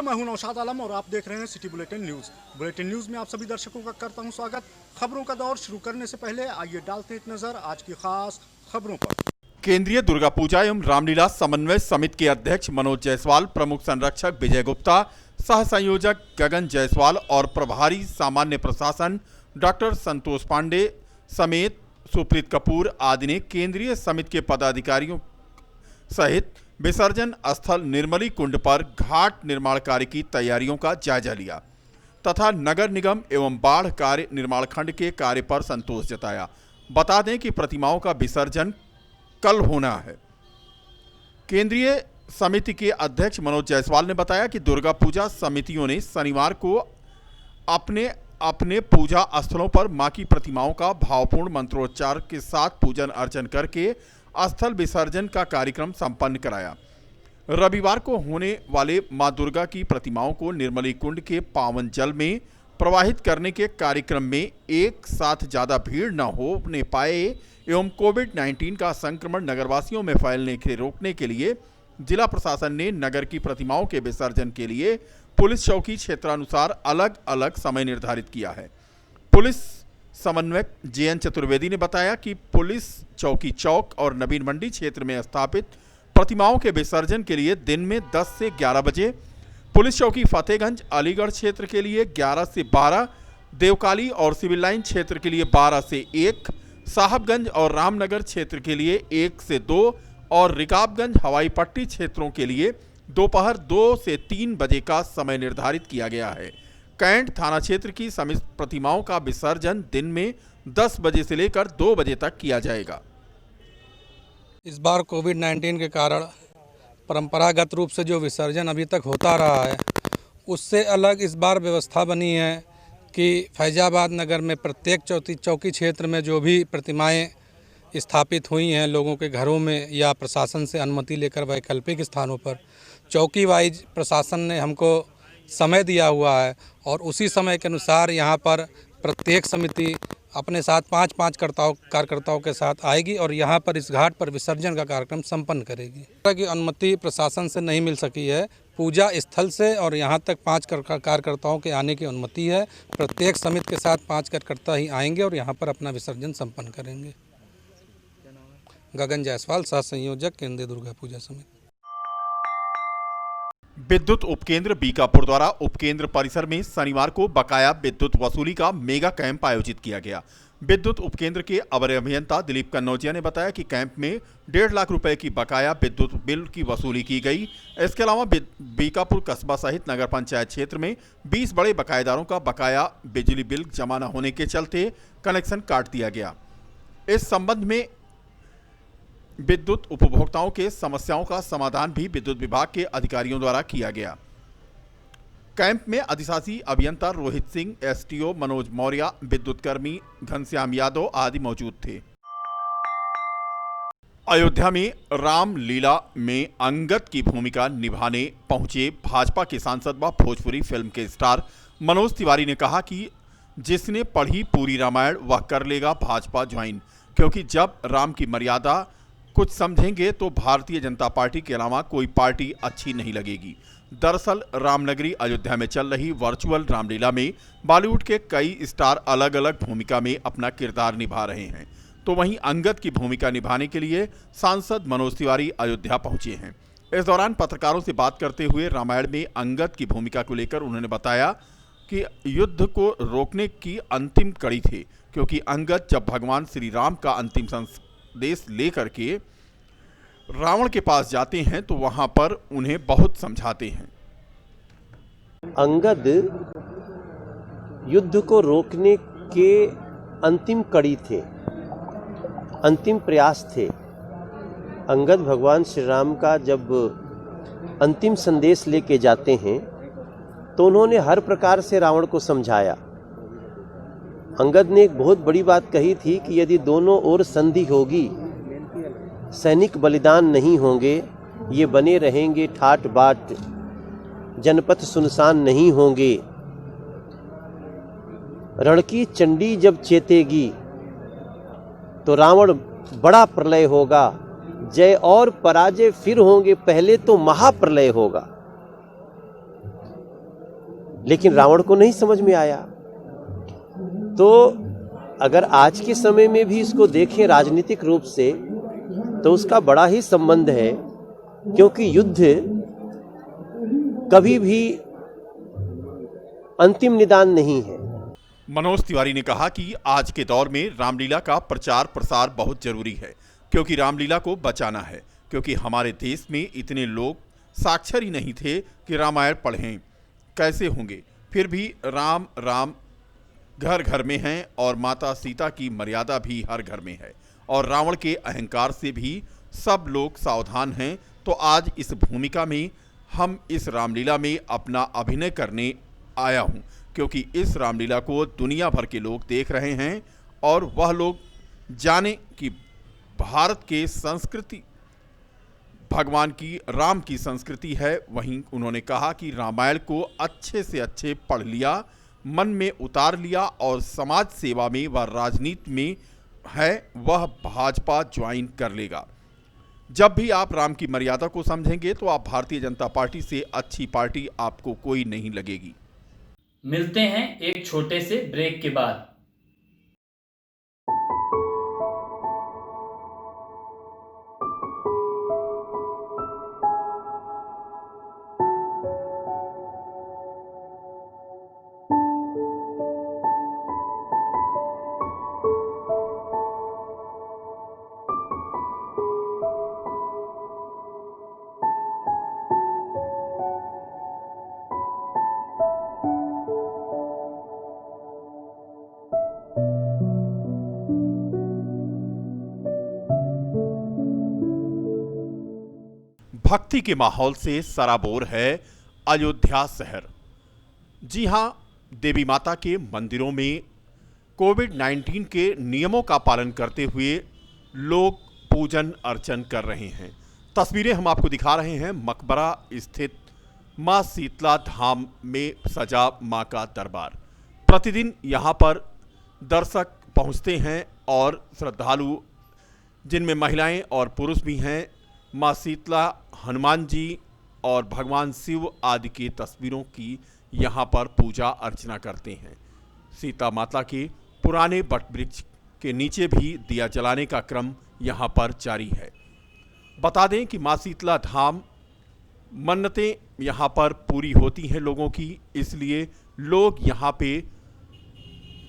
मैं हूं नौशाद आलम और आप देख रहे हैं city bulletin news. Bulletin news में आप सभी दर्शकों का करता हूं स्वागत। खबरों का दौर शुरू करने से पहले आइए डालते एक नजर आज की खास खबरों पर। केंद्रीय दुर्गा पूजा एवं रामलीला समन्वय समिति के अध्यक्ष मनोज जायसवाल, प्रमुख संरक्षक विजय गुप्ता, सह संयोजक गगन जायसवाल और प्रभारी सामान्य प्रशासन डॉक्टर संतोष पांडे समेत सुप्रीत कपूर आदि ने केंद्रीय समिति के पदाधिकारियों सहित विसर्जन स्थल निर्मली कुंड पर घाट निर्माण कार्य की तैयारियों का जायजा लिया तथा नगर निगम एवं बाढ़ कार्य निर्माण खंड के कार्य पर संतोष जताया। बता दें कि प्रतिमाओं का विसर्जन कल होना है। केंद्रीय समिति के अध्यक्ष मनोज जायसवाल ने बताया कि दुर्गा पूजा समितियों ने शनिवार को अपने पूजा स्थलों पर मां की प्रतिमाओं का भावपूर्ण मंत्रोच्चार के साथ पूजन अर्चन करके स्थल विसर्जन का कार्यक्रम संपन्न कराया। रविवार को होने वाले मां दुर्गा की प्रतिमाओं को निर्मली कुंड के पावन जल में प्रवाहित करने के कार्यक्रम में एक साथ ज्यादा भीड़ न होने पाए एवं कोविड-19 का संक्रमण नगरवासियों में फैलने के रोकने के लिए जिला प्रशासन ने नगर की प्रतिमाओं के विसर्जन के लिए पुलिस चौकी क्षेत्रानुसार अलग अलग समय निर्धारित किया है। पुलिस समन्वयक JN चतुर्वेदी ने बताया कि पुलिस चौकी चौक और नवीन मंडी क्षेत्र में स्थापित प्रतिमाओं के विसर्जन के लिए दिन में 10 से 11 बजे, पुलिस चौकी फतेहगंज अलीगढ़ क्षेत्र के लिए 11 से 12, देवकाली और सिविल लाइन क्षेत्र के लिए 12 से 1, साहबगंज और रामनगर क्षेत्र के लिए 1 से 2 और रिकाबगंज हवाई पट्टी क्षेत्रों के लिए दोपहर 2 से 3 बजे का समय निर्धारित किया गया है। कैंट थाना क्षेत्र की समस्त प्रतिमाओं का विसर्जन दिन में 10 बजे से लेकर 2 बजे तक किया जाएगा। इस बार कोविड-19 के कारण परंपरागत रूप से जो विसर्जन अभी तक होता रहा है उससे अलग इस बार व्यवस्था बनी है कि फैजाबाद नगर में प्रत्येक चौकी क्षेत्र में जो भी प्रतिमाएं स्थापित हुई हैं लोगों के घरों में या प्रशासन से अनुमति लेकर वैकल्पिक स्थानों पर चौकी वाइज प्रशासन ने हमको समय दिया हुआ है और उसी समय के अनुसार यहाँ पर प्रत्येक समिति अपने साथ 5-5 कार्यकर्ताओं के साथ आएगी और यहाँ पर इस घाट पर विसर्जन का कार्यक्रम संपन्न करेगी। की अनुमति प्रशासन से नहीं मिल सकी है, पूजा स्थल से और यहाँ तक 5 कार्यकर्ताओं के आने की अनुमति है। प्रत्येक समिति के साथ 5 कार्यकर्ता ही आएंगे और यहाँ पर अपना विसर्जन संपन्न करेंगे। गगन जायसवाल, सह संयोजक, केंद्रीय दुर्गा पूजा समिति। विद्युत उपकेंद्र बीकापुर द्वारा उपकेंद्र परिसर में शनिवार को बकाया विद्युत वसूली का मेगा कैंप आयोजित किया गया। विद्युत उपकेंद्र के अवर अभियंता दिलीप कन्नौजिया ने बताया कि कैंप में 1.5 लाख रुपए की बकाया विद्युत बिल की वसूली की गई। इसके अलावा बीकापुर कस्बा सहित नगर पंचायत क्षेत्र में 20 बड़े बकायेदारों का बकाया बिजली बिल जमा न होने के चलते कनेक्शन काट दिया गया। इस संबंध में विद्युत उपभोक्ताओं के समस्याओं का समाधान भी विद्युत विभाग के अधिकारियों द्वारा किया गया। कैंप में अधिशासी अभियंता रोहित सिंह, STO मनोज मौर्य, विद्युत कर्मी घनश्याम यादव आदि मौजूद थे। अयोध्या में रामलीला में अंगद की भूमिका निभाने पहुंचे भाजपा के सांसद व भोजपुरी फिल्म के स्टार मनोज तिवारी ने कहा कि जिसने पढ़ी पूरी रामायण वह कर लेगा भाजपा ज्वाइन, क्योंकि जब राम की मर्यादा कुछ समझेंगे तो भारतीय जनता पार्टी के अलावा कोई पार्टी अच्छी नहीं लगेगी। दरअसल रामनगरी अयोध्या में चल रही वर्चुअल रामलीला में बॉलीवुड के कई स्टार अलग अलग भूमिका में अपना किरदार निभा रहे हैं, तो वहीं अंगद की भूमिका निभाने के लिए सांसद मनोज तिवारी अयोध्या पहुंचे हैं। इस दौरान पत्रकारों से बात करते हुए रामायण में अंगद की भूमिका को लेकर उन्होंने बताया कि युद्ध को रोकने की अंतिम कड़ी थे, क्योंकि अंगद जब भगवान श्री राम का अंतिम संदेश लेकर के रावण के पास जाते हैं तो वहां पर उन्हें बहुत समझाते हैं। अंगद युद्ध को रोकने के अंतिम कड़ी थे, अंतिम प्रयास थे। अंगद भगवान श्री राम का जब अंतिम संदेश लेके जाते हैं तो उन्होंने हर प्रकार से रावण को समझाया। अंगद ने एक बहुत बड़ी बात कही थी कि यदि दोनों ओर संधि होगी, सैनिक बलिदान नहीं होंगे, ये बने रहेंगे ठाट बाट, जनपथ सुनसान नहीं होंगे। रण की चंडी जब चेतेगी तो रावण बड़ा प्रलय होगा, जय और पराजय फिर होंगे, पहले तो महाप्रलय होगा। लेकिन रावण को नहीं समझ में आया। तो अगर आज के समय में भी इसको देखें राजनीतिक रूप से तो उसका बड़ा ही संबंध है, क्योंकि युद्ध कभी भी अंतिम निदान नहीं है। मनोज तिवारी ने कहा कि आज के दौर में रामलीला का प्रचार प्रसार बहुत जरूरी है, क्योंकि रामलीला को बचाना है, क्योंकि हमारे देश में इतने लोग साक्षर ही नहीं थे कि रामायण पढ़ें, कैसे होंगे। फिर भी राम राम घर घर में हैं और माता सीता की मर्यादा भी हर घर में है, और रावण के अहंकार से भी सब लोग सावधान हैं। तो आज इस भूमिका में हम इस रामलीला में अपना अभिनय करने आया हूँ, क्योंकि इस रामलीला को दुनिया भर के लोग देख रहे हैं और वह लोग जाने कि भारत के संस्कृति भगवान की राम की संस्कृति है। वहीं उन्होंने कहा कि रामायण को अच्छे से अच्छे पढ़ लिया, मन में उतार लिया और समाज सेवा में व राजनीति में है वह भाजपा ज्वाइन कर लेगा। जब भी आप राम की मर्यादा को समझेंगे तो आप भारतीय जनता पार्टी से अच्छी पार्टी आपको कोई नहीं लगेगी। मिलते हैं एक छोटे से ब्रेक के बाद। भक्ति के माहौल से सराबोर है अयोध्या शहर। जी हां, देवी माता के मंदिरों में कोविड-19 के नियमों का पालन करते हुए लोग पूजन अर्चन कर रहे हैं। तस्वीरें हम आपको दिखा रहे हैं मकबरा स्थित मां शीतला धाम में सजा मां का दरबार। प्रतिदिन यहां पर दर्शक पहुंचते हैं और श्रद्धालु, जिनमें महिलाएं और पुरुष भी हैं, मां शीतला, हनुमान जी और भगवान शिव आदि की तस्वीरों की यहाँ पर पूजा अर्चना करते हैं। सीता माता के पुराने वटवृक्ष के नीचे भी दिया जलाने का क्रम यहाँ पर जारी है। बता दें कि मां शीतला धाम मन्नतें यहाँ पर पूरी होती हैं लोगों की, इसलिए लोग यहाँ पे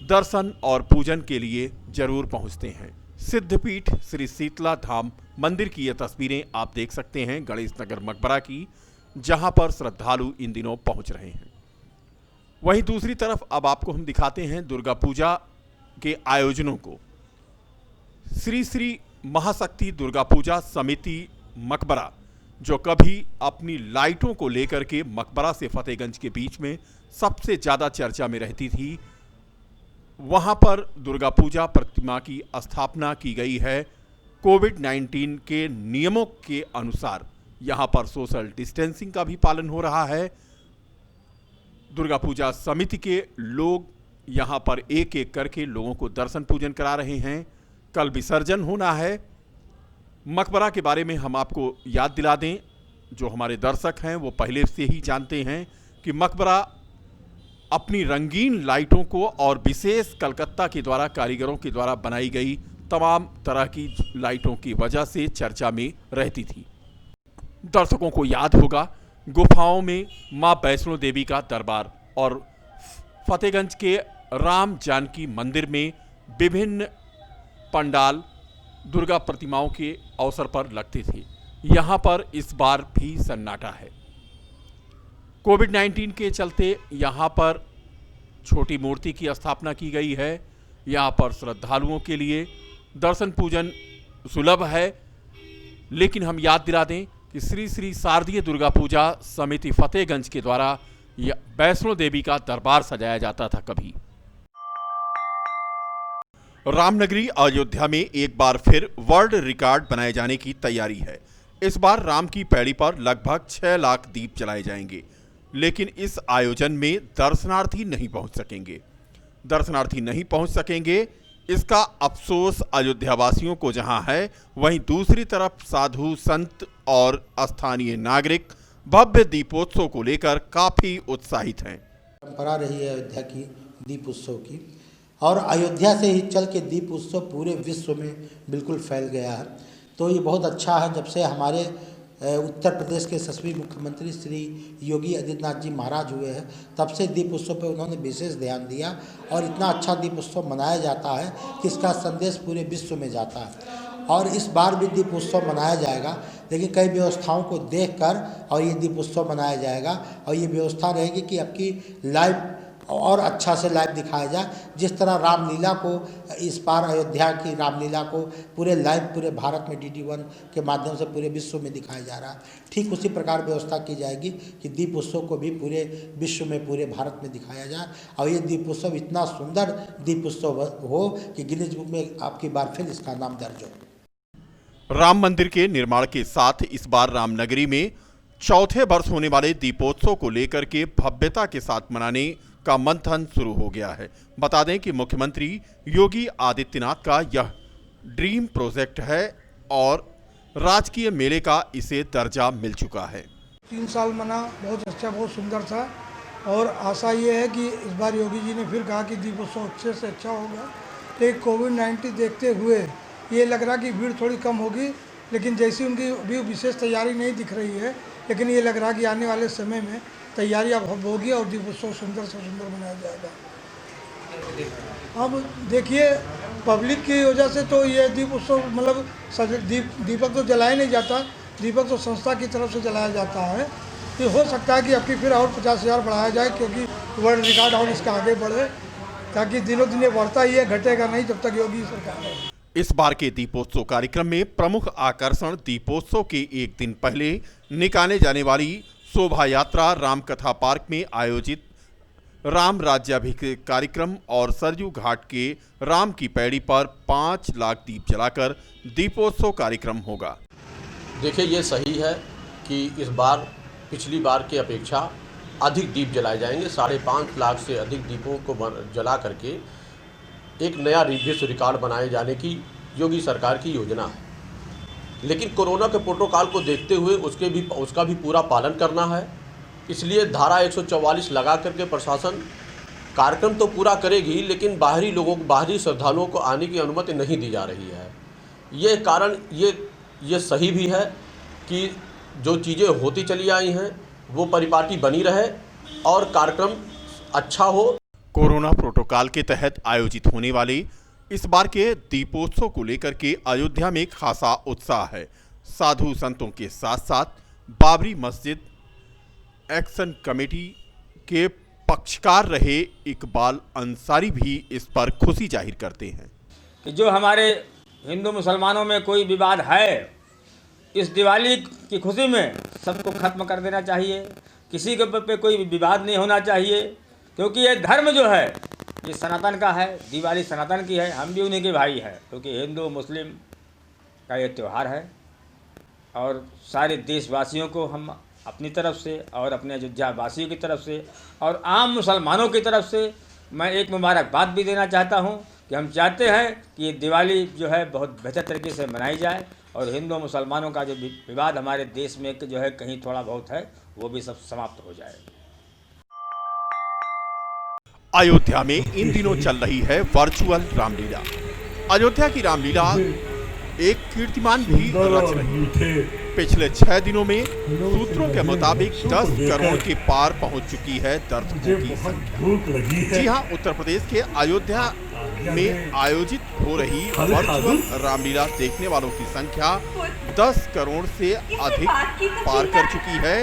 दर्शन और पूजन के लिए जरूर पहुँचते हैं। सिद्धपीठ श्री शीतला धाम मंदिर की ये तस्वीरें आप देख सकते हैं गणेश नगर मकबरा की, जहां पर श्रद्धालु इन दिनों पहुंच रहे हैं। वहीं दूसरी तरफ अब आपको हम दिखाते हैं दुर्गा पूजा के आयोजनों को। श्री श्री महाशक्ति दुर्गा पूजा समिति मकबरा, जो कभी अपनी लाइटों को लेकर के मकबरा से फतेहगंज के बीच में सबसे ज़्यादा चर्चा में रहती थी, वहां पर दुर्गा पूजा प्रतिमा की स्थापना की गई है कोविड-19 के नियमों के अनुसार। यहां पर सोशल डिस्टेंसिंग का भी पालन हो रहा है। दुर्गा पूजा समिति के लोग यहां पर एक एक करके लोगों को दर्शन पूजन करा रहे हैं। कल विसर्जन होना है। मकबरा के बारे में हम आपको याद दिला दें, जो हमारे दर्शक हैं वो पहले से ही जानते हैं कि मकबरा अपनी रंगीन लाइटों को और विशेष कलकत्ता के द्वारा कारीगरों के द्वारा बनाई गई तमाम तरह की लाइटों की वजह से चर्चा में रहती थी। दर्शकों को याद होगा गुफाओं में मां वैष्णो देवी का दरबार और फतेहगंज के राम जानकी मंदिर में विभिन्न पंडाल दुर्गा प्रतिमाओं के अवसर पर लगते थे। यहाँ पर इस बार भी सन्नाटा है। कोविड-19 के चलते यहाँ पर छोटी मूर्ति की स्थापना की गई है। यहाँ पर श्रद्धालुओं के लिए दर्शन पूजन सुलभ है, लेकिन हम याद दिला दें कि श्री श्री शारदीय दुर्गा पूजा समिति फतेहगंज के द्वारा वैष्णो देवी का दरबार सजाया जाता था कभी। रामनगरी अयोध्या में एक बार फिर वर्ल्ड रिकॉर्ड बनाए जाने की तैयारी है। इस बार राम की पैड़ी पर लगभग 6 लाख दीप जलाए जाएंगे, लेकिन इस आयोजन में दर्शनार्थी नहीं पहुंच सकेंगे। इसका अफसोस अयोध्यावासियों को जहां है, वहीं दूसरी तरफ साधु संत और स्थानीय नागरिक भव्य दीपोत्सव को लेकर काफी उत्साहित हैं। परंपरा रही है अयोध्या की दीप उत्सव की, और अयोध्या से ही चल के दीप उत्सव पूरे विश्व में बिल्कुल फैल गया है। तो ये बहुत अच्छा है। जब से हमारे उत्तर प्रदेश के यशस्वी मुख्यमंत्री श्री योगी आदित्यनाथ जी महाराज हुए हैं, तब से दीप उत्सव पर उन्होंने विशेष ध्यान दिया और इतना अच्छा दीप उत्सव मनाया जाता है कि इसका संदेश पूरे विश्व में जाता है। और इस बार भी दीप उत्सव मनाया जाएगा, लेकिन कई व्यवस्थाओं को देखकर और ये दीप उत्सव मनाया जाएगा। और ये व्यवस्था रहेगी कि आपकी लाइव और अच्छा से लाइव दिखाया जाए। जिस तरह रामलीला को इस बार अयोध्या की रामलीला को पूरे लाइव पूरे भारत में DD1 के माध्यम से पूरे विश्व में दिखाया जा रहा है, ठीक उसी प्रकार व्यवस्था की जाएगी कि दीप उत्सव को भी पूरे विश्व में पूरे भारत में दिखाया जाए। और ये दीप उत्सव इतना सुंदर दीप उत्सव हो कि गिनीज बुक में आपकी बार फिर इसका नाम दर्ज हो। राम मंदिर के निर्माण के साथ इस बार रामनगरी में चौथे वर्ष होने वाले दीपोत्सव को लेकर के भव्यता के साथ मनाने का मंथन शुरू हो गया है। बता दें कि मुख्यमंत्री योगी आदित्यनाथ का यह ड्रीम प्रोजेक्ट है और राजकीय मेले का इसे दर्जा मिल चुका है। 3 साल मना, बहुत अच्छा, बहुत सुंदर था। और आशा ये है कि इस बार योगी जी ने फिर कहा कि दीपोत्सव अच्छे से अच्छा होगा। लेकिन कोविड-19 देखते हुए ये लग रहा कि भीड़ थोड़ी कम होगी, लेकिन जैसी उनकी अभी विशेष तैयारी नहीं दिख रही है, लेकिन ये लग रहा कि आने वाले समय में तैयारी अब होगी और दीपोत्सव सुंदर से सुंदर मनाया जाएगा। अब देखिए, पब्लिक की वजह से तो ये दीपोत्सव मतलब दीपक तो जलाया नहीं जाता, दीपक तो संस्था की तरफ से जलाया जाता है। ये हो सकता है कि अब की फिर और 50,000 बढ़ाया जाए, क्योंकि वर्ल्ड रिकॉर्ड और इसका आगे बढ़े, ताकि दिनों दिन बढ़ता ही है, घटेगा नहीं जब तक योगी सरकार है। इस बार के दीपोत्सव कार्यक्रम में प्रमुख आकर्षण दीपोत्सव के एक दिन पहले निकाले जाने वाली शोभा यात्रा, रामकथा पार्क में आयोजित राम राज्याभिषेक कार्यक्रम और सरयू घाट के राम की पैड़ी पर 5 लाख दीप जलाकर दीपोत्सव कार्यक्रम होगा। देखिए, ये सही है कि इस बार पिछली बार की अपेक्षा अधिक दीप जलाए जाएंगे। 5.5 लाख से अधिक दीपों को जला करके एक नया विश्व रिकॉर्ड बनाए जाने की योगी सरकार की योजना है। लेकिन कोरोना के प्रोटोकॉल को देखते हुए उसका भी पूरा पालन करना है। इसलिए धारा 144 लगा करके प्रशासन कार्यक्रम तो पूरा करेगी, लेकिन बाहरी श्रद्धालुओं को आने की अनुमति नहीं दी जा रही है। ये कारण ये सही भी है कि जो चीज़ें होती चली आई हैं वो परिपाटी बनी रहे और कार्यक्रम अच्छा हो। कोरोना प्रोटोकॉल के तहत आयोजित होने वाले इस बार के दीपोत्सव को लेकर के अयोध्या में खासा उत्साह है। साधु संतों के साथ साथ बाबरी मस्जिद एक्शन कमेटी के पक्षकार रहे इकबाल अंसारी भी इस पर खुशी जाहिर करते हैं कि जो हमारे हिंदू मुसलमानों में कोई विवाद है, इस दिवाली की खुशी में सबको खत्म कर देना चाहिए। किसी के पे कोई विवाद नहीं होना चाहिए, क्योंकि ये धर्म जो है ये सनातन का है। दिवाली सनातन की है, हम भी उन्हीं के भाई हैं, क्योंकि हिंदू मुस्लिम का ये त्यौहार है। और सारे देशवासियों को हम अपनी तरफ से और अपने अयोध्या वासियों की तरफ से और आम मुसलमानों की तरफ से मैं एक मुबारकबाद भी देना चाहता हूं कि हम चाहते हैं कि ये दिवाली जो है बहुत बेहतर तरीके से मनाई जाए और हिंदू मुसलमानों का जो विवाद हमारे देश में जो है कहीं थोड़ा बहुत है वो भी सब समाप्त हो जाए। अयोध्या में इन दिनों चल रही है वर्चुअल रामलीला। अयोध्या की रामलीला एक कीर्तिमान भी रच रही है। पिछले 6 दिनों में सूत्रों के मुताबिक 10 करोड़ के पार पहुंच चुकी है दर्शकों की संख्या। जी हां, उत्तर प्रदेश के अयोध्या में आयोजित हो रही वर्चुअल रामलीला देखने वालों की संख्या 10 करोड़ से अधिक पार कर चुकी है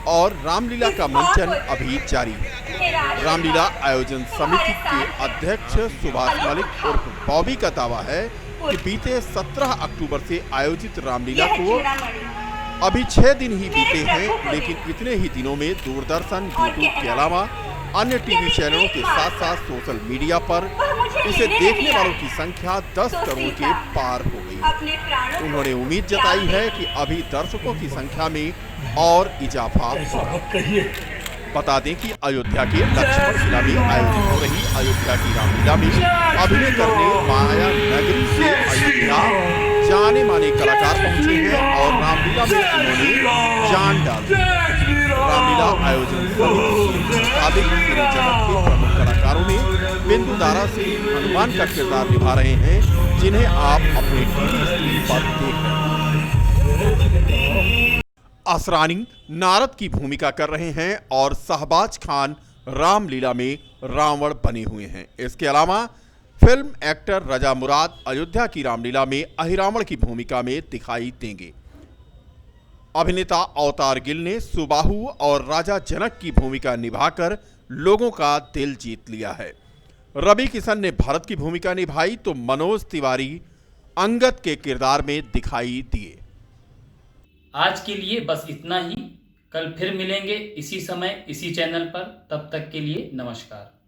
और रामलीला का मंचन अभी जारी है। रामलीला आयोजन समिति के अध्यक्ष सुभाष मलिक उर्फ बॉबी का दावा है कि बीते 17 अक्टूबर से आयोजित रामलीला को अभी 6 दिन ही बीते हैं, लेकिन इतने ही दिनों में दूरदर्शन, यूट्यूब के अलावा अन्य टीवी चैनलों के साथ साथ सोशल मीडिया पर इसे देखने वालों की संख्या 10 करोड़ के पार हो गई। उन्होंने उम्मीद जताई है कि अभी दर्शकों की संख्या में और इजाफा होगा। बता दें कि अयोध्या के लक्ष्मण किला में आयोजित हो रही अयोध्या की रामलीला में अभिनय करने माया नगरी से अयोध्या जाने माने कलाकार पहुंचे हैं और रामलीला में उन्होंने जान डाली। रामलीला आयोजन समिति के मुताबिक पूरे जगत के प्रमुख कलाकारों में बिंदु दारा से हनुमान का किरदार निभा रहे हैं, जिन्हें आप अपने टीवी स्क्रीन पर देख रहे हैं। असरानी नारद की भूमिका कर रहे हैं और शहबाज खान रामलीला में रावण बने हुए हैं। इसके अलावा फिल्म एक्टर रजा मुराद अयोध्या की रामलीला में अहिरावण की भूमिका में दिखाई देंगे। अभिनेता अवतार गिल ने सुबाहु और राजा जनक की भूमिका निभाकर लोगों का दिल जीत लिया है। रवि किशन ने भरत की भूमिका निभाई तो मनोज तिवारी अंगद के किरदार में दिखाई दिए। आज के लिए बस इतना ही। कल फिर मिलेंगे इसी समय इसी चैनल पर। तब तक के लिए नमस्कार।